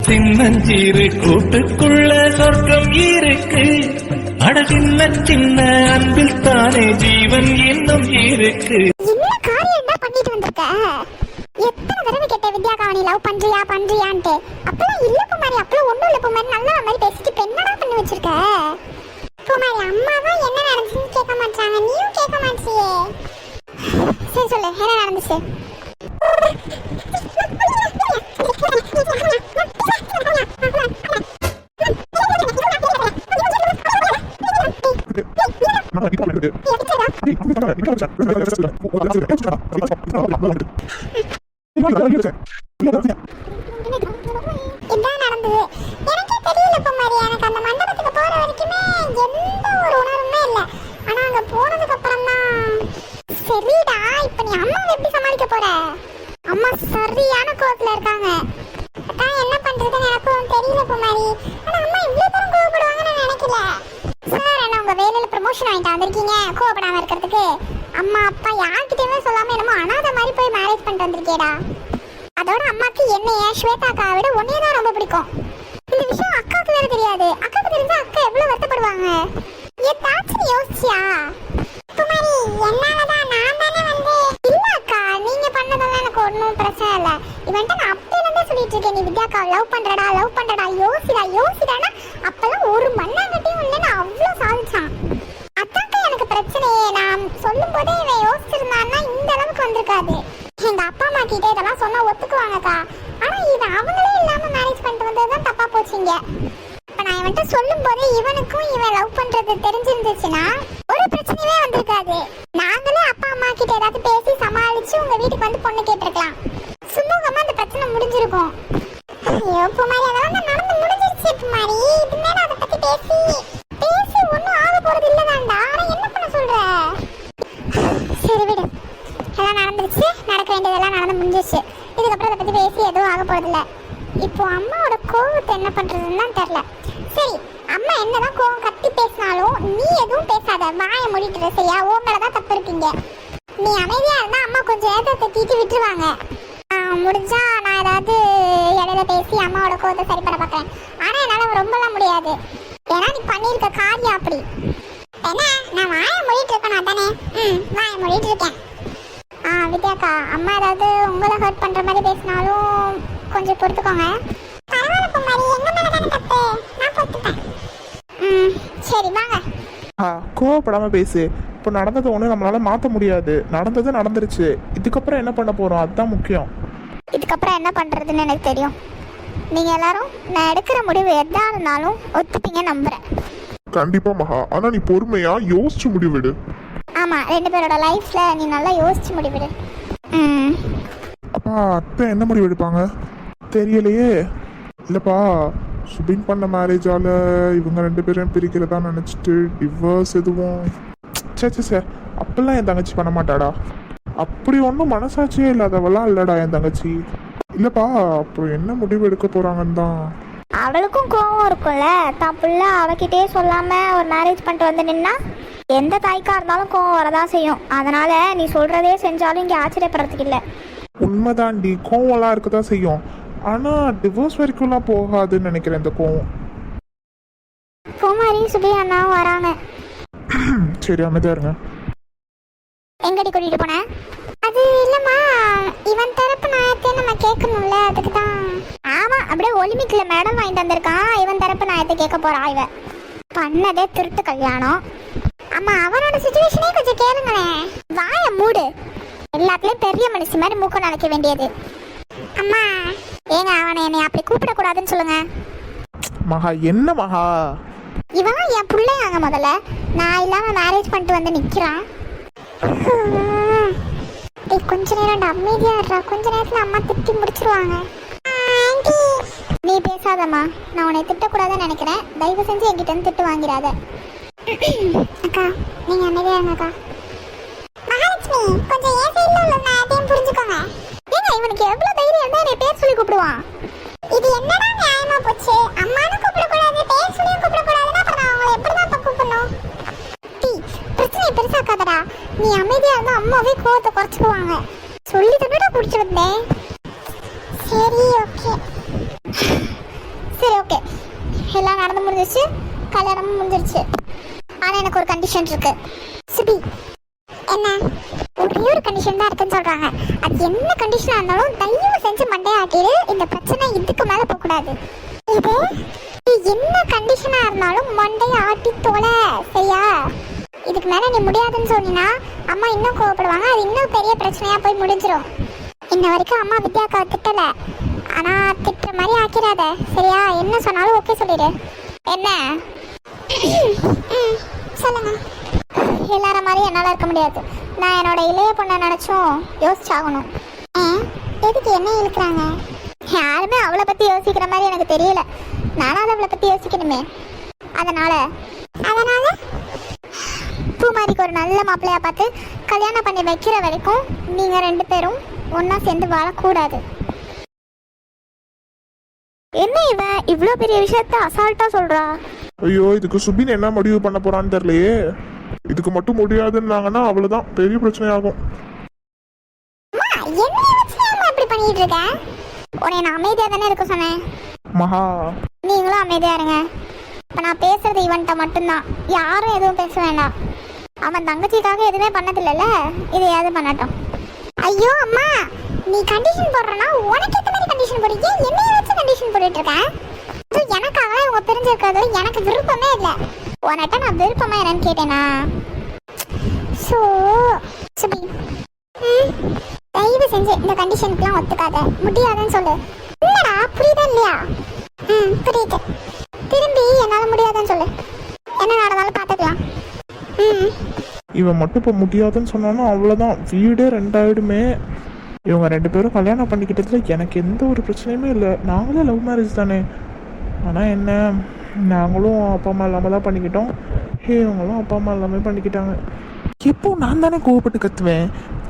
சின்னஞ்சிறு கூட்டுக்குள்ள சொர்க்கம் இருக்கு. அட சின்ன சின்ன அன்பில் தானே ஜீவன் இன்னும் இருக்கு. என்ன காரியம் என்ன பண்ணிட்டு வந்திருக்க? எத்தனை தடவை கேட்ட வித்யாக்கா நீ லவ் பண்றியான்ட்டு. அப்பெல்லாம் இல்ல பூமாரி, அப்பெல்லாம் ஒண்ணும் இல்ல பூமாரி, நல்லா மாதிரி பேசிட்டு இப்ப என்னடா பண்ணி வச்சிருக்க? பூமாரி அம்மாவா என்ன நடந்துச்சுன்னு கேட்க மாட்டாங்க, நீயும் கேட்க மாட்டியே. சரி சொல்லு, என்ன நடந்துச்சு? இதான் நடந்தது. எனக்கே தெரியல பூமாரி, எனக்கு அந்த மண்டபத்துக்கு போற வரைக்குமே எந்த ஒரு உணர்வுமே இல்ல. ஆனா அங்க போனதுக்கு அப்புறம் தான் சரிடா. இப்ப நீ அம்மாவை எப்படி சமாளிக்க போற? அம்மா சரியான கோவத்துல இருக்காங்க. அதான் என்ன பண்றதுன்னு எனக்கும் தெரியல பூமாரி. ஆனா அம்மா இவ்வளவு தூரம் கோவப்படுவாங்கன்னு நான் நினைக்கல. சார், என்ன உங்க வேலையில ப்ரமோஷன் வாங்கிட்டு வந்திருக்கீங்க கோவப்படாம இருக்கிறதுக்கு? அம்மா அப்பா யார்கிட்டயுமே சொல்லாம என்னமோ அனாதை மாதிரி போய் மேரேஜ் பண்ணிட்டு வந்திருக்கேடா. அதோட அம்மாக்கு என்னைய ஸ்வேதாக்காவை விட உன்னையே தான் ரொம்ப பிடிக்கும். இந்த விஷயம் அக்காவுக்கு வேற தெரியாது. அக்காவுக்கு தெரிஞ்சா அக்கா எவ்வளவு வருத்தப்படுவாங்க. ஏதாச்சும் யோசிச்சியா? குமாரி, என்னாலதான் நான் தானே வந்து. இல்ல அக்கா, நீங்க பண்ணதெல்லாம் எனக்கு ஒன்றும் பிரச்சனை இல்லை. இவன்ட்ட நான் அப்பையிலிருந்தே சொல்லிட்டு இருக்கேன், நீ வித்யாக்கா லவ் பண்றடா யோசிடானா அப்பெல்லாம் ஒரு மண்ணாங்கட்டியும் இல்லைன்னு அவ்வளோ சாதிச்சான். அதாக்கா எனக்கு பிரச்சனையே. நான் சொல்லும் போதே இவன் யோசிச்சிருந்தான்னா இந்த அளவுக்கு வந்திருக்காது. எங்க அப்பா அம்மா கிட்ட இதெல்லாம் சொன்னா ஒத்துக்குவாங்கக்கா. ஆனா இது அவங்களே இல்லாம மேரேஜ் பண்ணிட்டு வந்ததுதான் தப்பா போச்சுங்க. இப்ப நான் இவன்ட்ட சொல்லும் போதே இவனுக்கும் இவன் லவ் பண்றது தெரிஞ்சிருந்துச்சுன்னா ஒரு பிரச்சனையே வந்திருக்காது. நாங்களே அப்பா அம்மா கிட்ட ஏதாவது பேசி சமாளிச்சு உங்க வீட்டுக்கு வந்து பொண்ணு கேட்டிருக்கலாம். சுமூகமா அந்த பிரச்சனை முடிஞ்சிருக்கும். ஐயோ பூமாரி, அதெல்லாம் நடந்து முடிஞ்சிருச்சு பூமாரி. இது மேல அதை பத்தி பேசி ஒன்னும் ஆக போறது இல்லதான்டா. ஆனா என்ன பண்ண சொல்ற? சரி விடு, எல்லாம் நடந்துருச்சு. நடக்க வேண்டியதெல்லாம் நடந்து முடிஞ்சிருச்சு. இதுக்கப்புறம் அதை பத்தி பேசி எதுவும் ஆக போறது இல்ல. இப்போ அம்மாவோட கோவத்தை என்ன பண்றதுன்னு தான் தெரியல. சரி, அம்மா என்னதான் கோவம் கத்தி பேசினாலும் நீ எதுவும் பேசாத, வாயை மூடிட்டு சரியா? உன் மேலதான் தப்பு இருக்கீங்க. நீ அமைதியா இருந்தா அம்மா கொஞ்சம் ஏதத்தை தீட்டி விட்டுருவாங்க. முடிஞ்சா நான் ஏதாவது இடையில பேசி அம்மாவோட கோவத்தை சரி பண்ண பாக்குறேன். ஆனா என்னால ரொம்பலாம் முடியாது. ஏன்னா நீ பண்ணிருக்க காரியம் அப்படி. என்ன, நான் வாயை மூடிட்டு இருக்கேன் தானே? வாயை மூடிட்டு இருக்கேன். வித்யாக்கா, அம்மா ஏதாவது உங்களை ஹர்ட் பண்ற மாதிரி பேசினாலும் கொஞ்சம் பொறுத்துக்கோங்க. பரவாயில்ல பூமாரி, எங்க மேல தானே தப்பு, நான் பொறுத்துப்பேன். சரி வாங்க. கோவப்படாம பேசு. இப்போ நடந்தது ஒன்று நம்மளால மாற்ற முடியாது. நடந்தது நடந்துருச்சு. இதுக்கப்புறம் என்ன பண்ண போறோம், அதுதான் முக்கியம். இதுக்கப்புறம் என்ன பண்றதுன்னு எனக்கு தெரியும். நீங்க எல்லாரும் நான் எடுக்கிற முடிவு எதா இருந்தாலும் ஒத்துப்பீங்க நம்புறேன். கண்டிப்பா மகா. ஆனா நீ பொறுமையா யோசிச்சு முடிவெடு. ஆமா, ரெண்டு பேரோட லைஃப்ல நீ நல்லா யோசிச்சு முடிவிடு. அப்பா, அத்தை என்ன முடிவு எடுப்பாங்க தெரியலையே. இல்லப்பா, சுபின் பண்ண மேரேஜால இவங்க ரெண்டு பேரும் பிரிக்கிறதா நினைச்சிட்டு டிவோர்ஸ் எதுவும். சே, அப்பெல்லாம் என் தங்கச்சி பண்ண மாட்டாடா. அப்படி ஒன்றும் மனசாட்சியே இல்லாதவெல்லாம் இல்லடா என் தங்கச்சி. இல்லப்பா, அப்புறம் என்ன முடிவு எடுக்க போறாங்கன்னு தான். அவளுக்கும் கோவம் இருக்கும்ல. தான் புள்ள அவகிட்டே சொல்லாம ஒரு மேரேஜ் பண்ணிட்டு வந்து நின்னா எந்த தாய்க்கா இருந்தாலும் கோவம் வரதான் செய்யும். அதனால நீ சொல்றதே செஞ்சாலும் இங்க ஆச்சரியப்படுறதுக்கு இல்லை. உண்மைதாண்டி, கோவம்லாம் இருக்கதான் செய்யும். ஆனா டிவோர்ஸ் வரைக்கும்லாம் போகாதுன்னு நினைக்கிறேன் இந்த கோவம். பூமாரி, சுபி அண்ணாவும் வராங்க. சரி, அமைதியா இருங்க. எங்கடி கூட்டிட்டு போன? அது இல்லம்மா, இவன் தரப்பு நியாயத்தை நம்ம கேட்கணும்ல, அதுக்கு தான். ஆமா, அப்படியே ஒலிம்பிக்ல மெடல் வாங்கிட்டு வந்திருக்கான். இவன் தரப்பு நியாயத்தை கேட்க போறா. இவன் பண்ணதே திருட்டு கல்யாணம். அம்மா, அவனோட சிச்சுவேஷனே கொஞ்சம் கேளுங்களேன். வாய மூடு. எல்லாத்துலயும் பெரிய மனுஷி மாதிரி மூக்க நினைக்க வேண்டியது. அம்மா, ஏங்க அவனை என்னை அப்படி கூப்பிடக்கூடாதுன்னு சொல்லுங்க. மகா, என்ன மகா? இவன் என் பிள்ளையாங்க. முதல்ல நான் இல்லாம மேரேஜ் பண்ணிட்டு வந்து நிக்கிறான். கொஞ்ச நேரம் அமைதியா இருடா. கொஞ்ச நேரத்துல அம்மா திட்டி முடிச்சிருவாங்க. நீ பேசாதம்மா, நான் உன்னை திட்டக்கூடாதுன்னு நினைக்கிறேன். தயவு செஞ்சு என்கிட்ட இருந்து திட்டு வாங்கிறாத. அக்கா, நீங்க அமைதியா இருங்கக்கா. மகாலட்சுமி, கொஞ்சம் ஏன் சைடுல உள்ள அதையும் புரிஞ்சுக்கோங்க. ஏங்க, இவனுக்கு எவ்வளவு தைரியம் இருந்தா என்னை பேர் சொல்லி கூப்பிடுவான். இது என்னடா நியாயமா போச்சு? அம்மானு கூப்பிடக்கூடாது, பேர் சொல்லியும் கூப்பிடக்கூடாதுன்னா அப்புறம் நான் அவங்களை எப்படிதான் கூப்பிடணும்? பிரச்சனை பெருசாக்காதடா. நீ அமைதியா இருந்தா அம்மாவே கோவத்தை குறைச்சிக்குவாங்க. சொல்லி தந்துட்டு குடிச்சு வந்தேன். சரி, ஓகே. முடிஞ்சிருச்சு, கல்யாணமும் முடிஞ்சிருச்சு. ஆனா எனக்கு ஒரு கண்டிஷன் இருக்கு சுபி. என்ன? ஒரே ஒரு கண்டிஷன் தான் இருக்குன்னு சொல்றாங்க. அது என்ன கண்டிஷனா இருந்தாலும் தயவு செஞ்சு மண்டையாட்டிடு. இந்த பிரச்சனை இதுக்கு மேல போக கூடாது. இது என்ன கண்டிஷனா இருந்தாலும் மண்டைய ஆட்டி தொலை, சரியா? இதுக்கு மேல நீ முடியாதுன்னு சொன்னீங்கன்னா அம்மா இன்னும் கோவப்படுவாங்க. அது இன்னும் பெரிய பிரச்சனையா போய் முடிஞ்சிடும். இன்ன வரைக்கும் அம்மா வித்யாக்காவை திட்டல, ஆனா திட்டுற மாதிரி ஆக்கிடாத, சரியா? என்ன சொன்னாலும் ஓகே சொல்லிடு. என்ன? சொல்லுங்க. எல்லார மாதிரி என்னால இருக்க முடியாது. நான் என்னோட இளைய பொண்ணை நினைச்சும் யோசிச்சாகணும். எதுக்கு என்ன இழுக்கிறாங்க? யாருமே அவளை பத்தி யோசிக்கிற மாதிரி எனக்கு தெரியல. நானும் அவளை பத்தி யோசிக்கணுமே. அதனால பூமாரிக்கு ஒரு நல்ல மாப்பிள்ளையா பார்த்து கல்யாணம் பண்ணி வைக்கிற வரைக்கும் நீங்க 2 பேரும் ஒன்னா சேர்ந்து வாழக்கூடாது. என்ன இவன் இவ்வளோ பெரிய விஷயத்த அசால்ட்டா சொல்றா? ஐயோ, இதுக்கு சுபின் என்ன முடிவு பண்ண போறான்னு தெரியலையே. இதுக்கு மட்டும் முடியாதுன்னாங்கன்னா அவ்வளவுதான், பெரிய பிரச்சனையாகும். இப்படி பண்ணிட்டு இருக்க? உன்னை நான் அமைதியா தானே இருக்க சொன்னேன். மகா, நீங்களும் அமைதியா இருங்க. இப்ப நான் பேசுறது இவன்ட்ட மட்டும்தான், யாரும் எதுவும் பேச வேண்டாம். அவன் தங்கச்சிக்காக எதுவுமே பண்ணதில்லைல்ல, இதையாவது பண்ணட்டும். ஐயோ அம்மா, நீ கண்டிஷன் போடுறனா உனக்கு ஏற்ற மாதிரி கண்டிஷன் போடுறீங்க. என்னைய வச்சு கண்டிஷன் போட்டுட்டு இருக்கேன். எனக்காக இவங்க பிரிஞ்சிருக்கிறது எனக்கு விருப்பமே இல்லை. உன்கிட்ட நான் விருப்பமா என்னன்னு கேட்டேனா? ஸோ சுபி, தயவு செஞ்சு இந்த கண்டிஷனுக்குலாம் ஒத்துக்காத. முடியாதுன்னு சொல்லு. இல்லடா, புரியுதா இல்லையா? புரியுது. திரும்பி என்னால முடியாதுன்னு சொல்லு. என்ன நடந்தாலும் பார்த்துக்கலாம். இவன் மட்டும் இப்போ முடியாதுன்னு சொன்னாலும் அவ்வளோதான், வீடே 2 ஆயிடுமே. இவங்க 2 பேரும் கல்யாணம் பண்ணிக்கிட்டதுல எனக்கு எந்த ஒரு பிரச்சனையுமே இல்லை. நாங்களே லவ் மேரேஜ் தானே. ஆனால் என்ன, நாங்களும் அப்பா அம்மா இல்லாமல் தான் பண்ணிக்கிட்டோம். இவங்களும் அப்பா அம்மா இல்லாமல் பண்ணிக்கிட்டாங்க. எப்போ நான் தானே கோவப்பட்டு கத்துவேன்,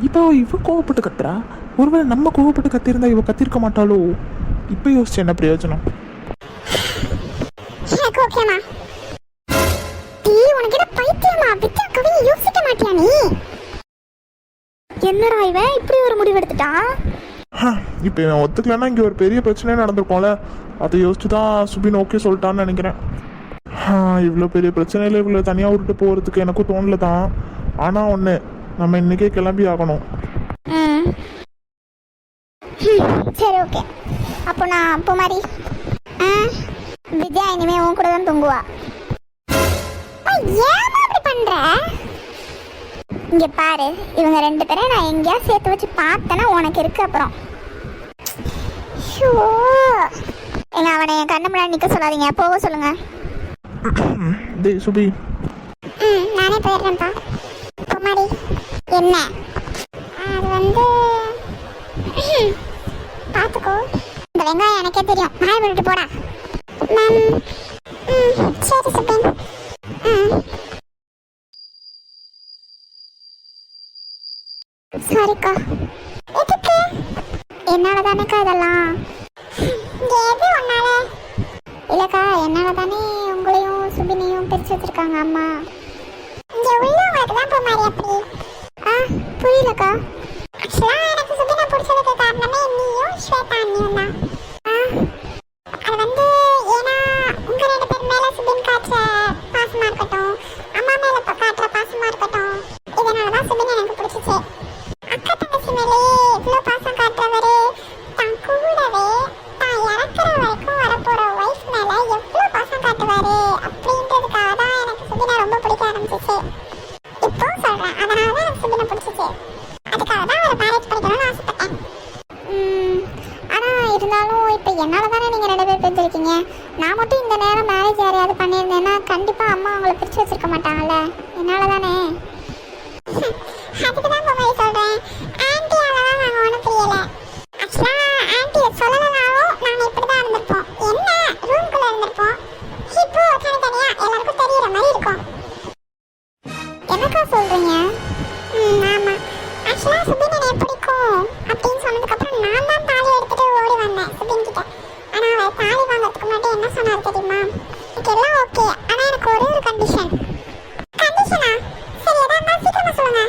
இப்போ இவ கோவப்பட்டு கத்துறா. ஒருவேளை நம்ம கோவப்பட்டு கத்திருந்தா இவ கத்திருக்க மாட்டாளோ? இப்போ யோசிச்சு என்ன பிரயோஜனம்? எனக்கு ஓகேமா. நீ உனக்கு என்ன பைத்தியமா? வித்யாக்கவே யோசிக்க மாட்டியா நீ? என்னடா இவன் இப்படி ஒரு முடிவு எடுத்துட்டான்? இப்போ இவன் ஒத்துக்கலன்னா இங்கே ஒரு பெரிய பிரச்சனையே நடந்திருக்கோம்ல. அதை யோசிச்சு தான் சுபின் ஓகே சொல்லிட்டான்னு நினைக்கிறேன். இவ்வளோ பெரிய பிரச்சனையில் இவ்வளோ தனியாக விட்டுட்டு போகிறதுக்கு எனக்கும் தோணல தான். ஆனால் ஒன்று, நம்ம இன்னைக்கே கிளம்பி ஆகணும். சரி, ஓகே. அப்போ நான் பூமாரி, வித்யா இனிமே உன் கூட தான் தூங்குவா. ஏமா அப்படி பண்ற? இங்க பாரு, இவங்க 2 பேரும் நான் எங்கேயா சேர்த்து வச்சு பார்த்தேன்னா உனக்கு இருக்கு. அப்புறம் எங்க அவனை என் கண்ணு முன்னாடி நிக்க சொல்லாதீங்க, போக சொல்லுங்க. டேய் சுபி, நானே போயிடுறேன்ப்பா. குமாரி, என்ன? அது வந்து பார்த்துக்கோ. இந்த வெங்காயம் எனக்கே தெரியும். மாய விட்டுட்டு போடா. சரி சுபின். சாரிக்கா. எதுக்கு? என்னால தானேக்கா இதெல்லாம். எது உன்னால? இல்லக்கா, என்னால தானே உங்களையும் சுபினையும் பிரிச்சு வச்சிருக்காங்க அம்மா. இங்க உள்ளவங்களுக்கு தான் பூமாரி அப்படி. புரியலக்கா. ஆக்சுவலா எனக்கு சுபினை பிடிச்சதுக்கு காரணமே நீயும் ஸ்வேதா அண்ணியும் தான். அது வந்து ஏன்னா உங்க 2 பேர் மேல சுபின் காட்டுற பாசமா இருக்கட்டும், அம்மா மேல காட்டுற பாசமா இருக்கட்டும், இதனாலதான் சுபின் எனக்கு பிடிச்சிச்சு. அக்கா தங்கச்சி மேலே இவ்வளோ பாசம் காட்டுறவரு தான் கூடவே தான் இறக்குற வரைக்கும் வரப்போற ஒய்ஃப் மேல எவ்வளோ பாசம் காட்டுவாரு அப்படின்றதுக்காக தான் எனக்கு சுபினை ரொம்ப பிடிக்க ஆரம்பிச்சிச்சு. இப்போ சொல்றேன், அதனால தான் எனக்கு சுபினை பிடிச்சிச்சு. அதுக்காக தான் அவரை மேரேஜ் பண்ணிக்கணும்னு ஆசைப்பட்டேன். ஆனா இருந்தாலும் இப்போ என்னால தானே நீங்க 2 பேர் பிரிஞ்சிருக்கீங்க. நான் மட்டும் இந்த நேரம் மேரேஜ் யாரையாவது பண்ணியிருந்தேன்னா கண்டிப்பா அம்மா அவங்கள பிரிச்சு வச்சிருக்க மாட்டாங்கல்ல. என்னால தானே. அதுக்கு தான் பூமாரி சொல்றேன், ஆன்ட்டியால தான் நாங்கள் ஒன்றும் புரியல. ஆக்சுவலா ஆன்ட்டியை சொல்லலைனாலும் நாங்கள் இப்படி தான் இருந்திருப்போம். என்ன ரூம்குள்ளே இருந்திருப்போம். இப்போ தனித்தனியா எல்லாருக்கும் தெரியுற மாதிரி இருக்கும். என்னக்கா சொல்றீங்க? ஆமா. ஆக்சுவலா சுபின் என்னை பிடிக்கும் அப்படின்னு சொன்னதுக்கப்புறம் நான் தான் தாலி எடுத்துட்டு ஓடி வந்தேன் சுபின் கிட்ட. ஆனால் அவர் தாலி வாங்கிறதுக்கு முன்னாடி என்ன சொன்னார் தெரியுமா? எனக்கு எல்லாம் ஓகே, ஆனால் எனக்கு ஒரே ஒரு கண்டிஷன். கண்டிஷனா? சரி, எதா இருந்தாலும் சீக்கிரமா சொல்லுங்க.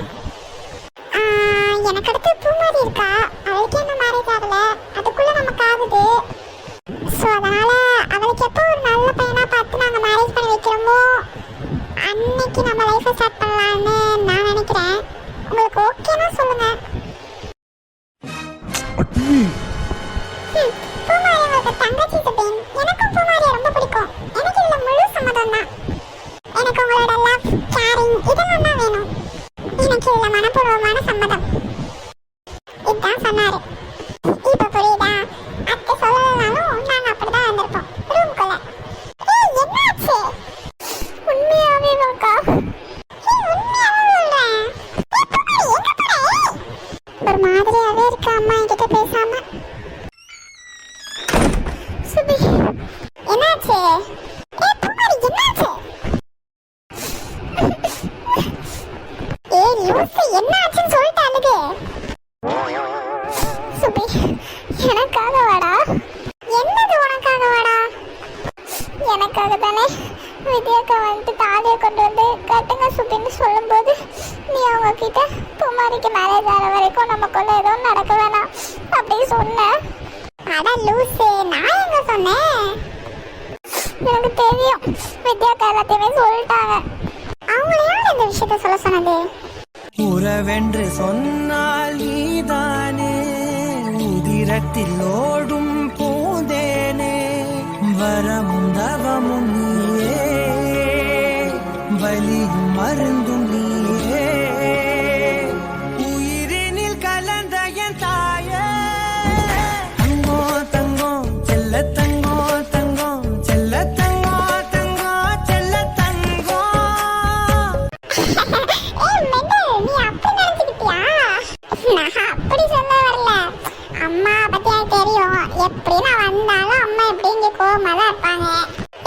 லைஃப்பை ஸ்டார்ட் பண்ணலான்னு நான் நினைக்கிறேன். உங்களுக்கு ஓகேனா சொல்லுங்க. அடி பூமாரி உங்களுக்கு தங்கச்சி சுபின். எனக்கும் பூமாரியை ரொம்ப பிடிக்கும். எனக்கு இதுல முழு சம்மதம் தான். எனக்கு உங்களோட லவ், கேரிங் இதெல்லாம் தான் வேணும். எனக்கு இதுல மனப்பூர்வமான சம்மதம். இதுதான் சொன்னாரு. இப்ப புரியுதா? அத்தை சொல்லலனாலும் நாங்க அப்படிதான் வந்திருப்போம் ரூம்குள்ள. என்னாச்சு? உண்மையாவே வாக்கா? உண்மையாவே சொல்றேன். ஒரு மாதிரியாவே இருக்கு அம்மா என்கிட்ட பேசாம. சுபி என்னாச்சு? பூமாரி என்னாச்சு? லூசு என்னாச்சுன்னு சொல்லிட்டு அழுகு. சுபி எனக்காக வாடா. என்னது உனக்காக வாடா? எனக்காக தானே வித்யாக்கா வந்துட்டு தாலியை கொண்டு வந்து கட்டுங்க சுபின்னு சொல்லும்போது நீ அவங்க கிட்ட பூமாரிக்கு மேரேஜ் ஆகிற வரைக்கும் நமக்குள்ள எதுவும் நடக்க வேணாம் அப்படி சொன்ன. அட லூசு, நான் எங்க சொன்னேன்? எனக்கு தெரியும் வித்யாக்கா எல்லாத்தையுமே சொல்லிட்டாங்க. அவங்கள யார் இந்த விஷயத்த சொல்ல சொன்னது? உறவென்று சொன்னால் நீதானே, உதிரத்தில் ஓடும் பூந்தேனே, வரமும் தவமும் நீயே, வலியும் மருந்தும் நீயே, உயிரினில் கலந்த என் தாயே. தங்கோ தங்கோ செல்ல தங்கோ தங்கோ செல்ல தங்கோ தங்கோ செல்ல தங்கோ. நீ அப்படி நினைச்சுக்கிட்டியா? நான் அப்படி சொல்ல வரல. அம்மா பத்தி எனக்கு தெரியும். எப்படி நான் வந்தாலும் அம்மா எப்படி இங்க கோவமா தான் இருப்பாங்க.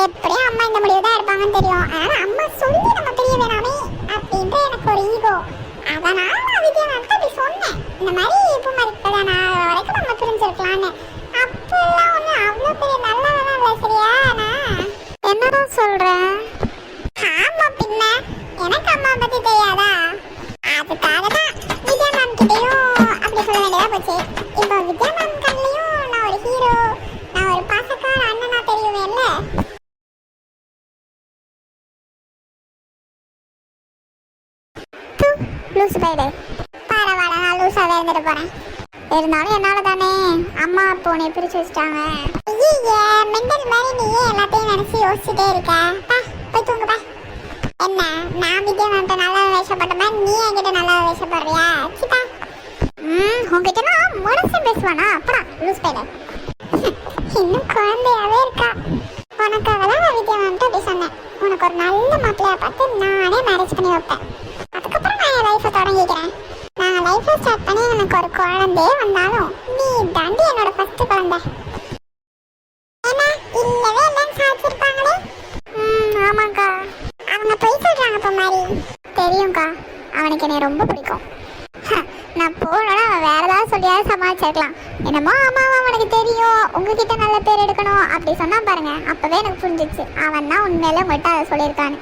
எப்படியும் அம்மா இந்த முடிவு தான் இருப்பாங்கன்னு தெரியும். ஆனா அம்மா சொல்லி நம்ம தெரிய வேணாமே அப்படின்ற எனக்கு ஒரு ஈகோ. அதனால நான் வித்யா நான் அப்படி சொன்னேன். இந்த மாதிரி பூமாரி கல்யாணம் ஆகிற வரைக்கும் நம்ம பிரிஞ்சிருக்கலான்னு. அப்பெல்லாம் ஒண்ணு அவ்வளோ பெரிய நல்லவெல்லாம் இல்லை. சரியா? நான் என்னதான் சொல்றேன்? ஆமா பின்ன எனக்கு அம்மா பத்தி தெரியாதா? அதுக்காக தான் வித்யா மேம் கிட்டையும் அப்படி சொல்ல வேண்டியதா போச்சு. இப்போ வித்யா மேம் கண்ணிலையும் நான் ஒரு ஹீரோ, நான் ஒரு பாசக்கார அண்ணனா தெரியுவேன்ல. லூசு பைடே, பரவாயில்ல, நான் லூசாவே இருந்துட்டு போறேன். இருந்தாலும் என்னால தானே அம்மா அப்போ உன்னை பிரிச்சு வச்சுட்டாங்க. ஐயே மெண்டல் மாதிரி நீ எல்லாத்தையும் நினைச்சு யோசிச்சுட்டே இருக்க. போய் தூங்குப்பா. என்ன நான் வித்யா மேம்கிட்ட நல்லா வேஷப்பட்ட மாதிரி நீ என்கிட்ட நல்லா வேஷப்படுறியா? சிப்பா. உங்ககிட்ட நான் முரசு பேசுவானா? அப்படா லூஸ் பையன். இன்னும் குழந்தையாவே இருக்கா. உனக்காக தான் நான் வித்யா மேம்கிட்ட அப்படி சொன்னேன். உனக்கு ஒரு நல்ல மாப்பிள்ளைய பார்த்து நானே மேரேஜ் பண்ணி வைப்பேன். அதுக்கப்புறம் நான் என் லைஃப்பை தொடங்கிக்கிறேன். நான் லைஃப்பை ஸ்டார்ட் பண்ணி எனக்கு ஒரு குழந்தையே வந்தாலும் நீ தாண்டி என்னோட ஃபர்ஸ்ட் குழந்தை. ஏன்னா இல்லவே இல்லைன்னு சாதிச்சிருப்பாங்களே. ஆமாக்கா, அவங்க போய் சொல்றாங்க பூமாரி. தெரியும்க்கா, அவனுக்கு என்னை ரொம்ப பிடிக்கும். நான் போனோன்னா அவன் வேற ஏதாவது சொல்லியாவது சமாளிச்சிருக்கலாம். என்னமோ அம்மாவும் அவனுக்கு தெரியும் உங்ககிட்ட நல்ல பேர் எடுக்கணும் அப்படி சொன்னா பாருங்க. அப்பவே எனக்கு புரிஞ்சிச்சு அவன் தான் உண்மையில உங்கள்கிட்ட அதை சொல்லியிருக்கான்னு.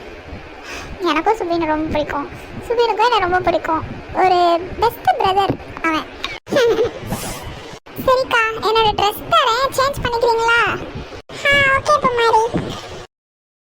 எனக்கும் சுபீனை ரொம்ப பிடிக்கும், சுபீனுக்கும் என்னை ரொம்ப பிடிக்கும். ஒரு பெஸ்ட் பிரதர் அவன். சரிக்கா, என்னோட ட்ரெஸ் தரேன், சேஞ்ச் பண்ணிக்கிறீங்களா? ஓகே பூமாரி.